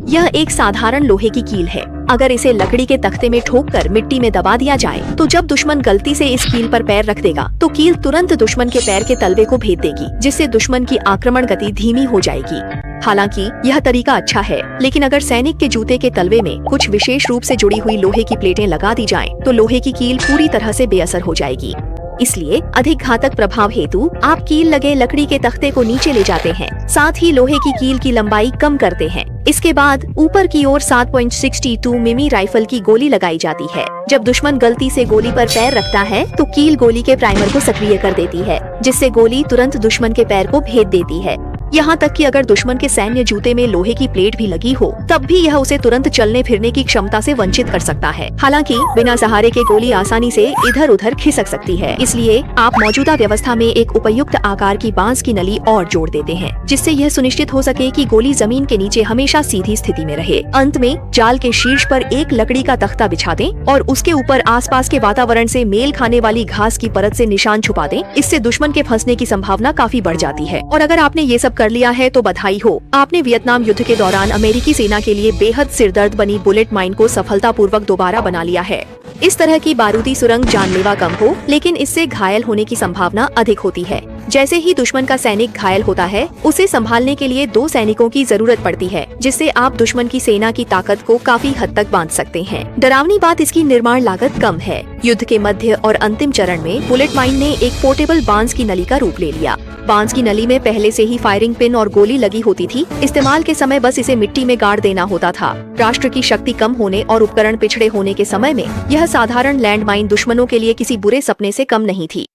यह एक साधारण लोहे की कील है। अगर इसे लकड़ी के तख्ते में ठोककर मिट्टी में दबा दिया जाए तो जब दुश्मन गलती से इस कील पर पैर रख देगा तो कील तुरंत दुश्मन के पैर के तलवे को भेद देगी, जिससे दुश्मन की आक्रमण गति धीमी हो जाएगी। हालांकि यह तरीका अच्छा है, लेकिन अगर सैनिक के जूते के तलवे में कुछ विशेष रूप से जुड़ी हुई लोहे की प्लेटें लगा दी जाएं, तो लोहे की कील पूरी तरह से बेअसर हो जाएगी। इसलिए अधिक घातक प्रभाव हेतु आप कील लगे लकड़ी के तख्ते को नीचे ले जाते हैं, साथ ही लोहे की कील की लंबाई कम करते हैं। इसके बाद ऊपर की ओर 7.62 मिमी राइफल की गोली लगाई जाती है। जब दुश्मन गलती से गोली पर पैर रखता है तो कील गोली के प्राइमर को सक्रिय कर देती है, जिससे गोली तुरंत दुश्मन के पैर को भेद देती है। यहाँ तक कि अगर दुश्मन के सैन्य जूते में लोहे की प्लेट भी लगी हो, तब भी यह उसे तुरंत चलने फिरने की क्षमता से वंचित कर सकता है। हालांकि बिना सहारे के गोली आसानी से इधर उधर खिसक सकती है, इसलिए आप मौजूदा व्यवस्था में एक उपयुक्त आकार की बांस की नली और जोड़ देते हैं, जिससे यह सुनिश्चित हो सके कि गोली जमीन के नीचे हमेशा सीधी स्थिति में रहे। अंत में जाल के शीर्ष पर एक लकड़ी का तख्ता बिछा दें और उसके ऊपर आसपास के वातावरण से मेल खाने वाली घास की परत से निशान छुपा दें। इससे दुश्मन के फंसने की संभावना काफी बढ़ जाती है। और अगर आपने ये सब कर लिया है तो बधाई हो, आपने वियतनाम युद्ध के दौरान अमेरिकी सेना के लिए बेहद सिरदर्द बनी बुलेट माइन को सफलतापूर्वक दोबारा बना लिया है। इस तरह की बारूदी सुरंग जानलेवा कम हो, लेकिन इससे घायल होने की संभावना अधिक होती है। जैसे ही दुश्मन का सैनिक घायल होता है, उसे संभालने के लिए 2 सैनिकों की जरूरत पड़ती है, जिससे आप दुश्मन की सेना की ताकत को काफी हद तक बांध सकते हैं। डरावनी बात इसकी निर्माण लागत कम है। युद्ध के मध्य और अंतिम चरण में बुलेट माइन ने एक पोर्टेबल बांस की नली का रूप ले लिया। बांस की नली में पहले से ही फायरिंग पिन और गोली लगी होती थी। इस्तेमाल के समय बस इसे मिट्टी में गाड़ देना होता था। राष्ट्र की शक्ति कम होने और उपकरण पिछड़े होने के समय में यह साधारण लैंड माइन दुश्मनों के लिए किसी बुरे सपने से कम नहीं थी।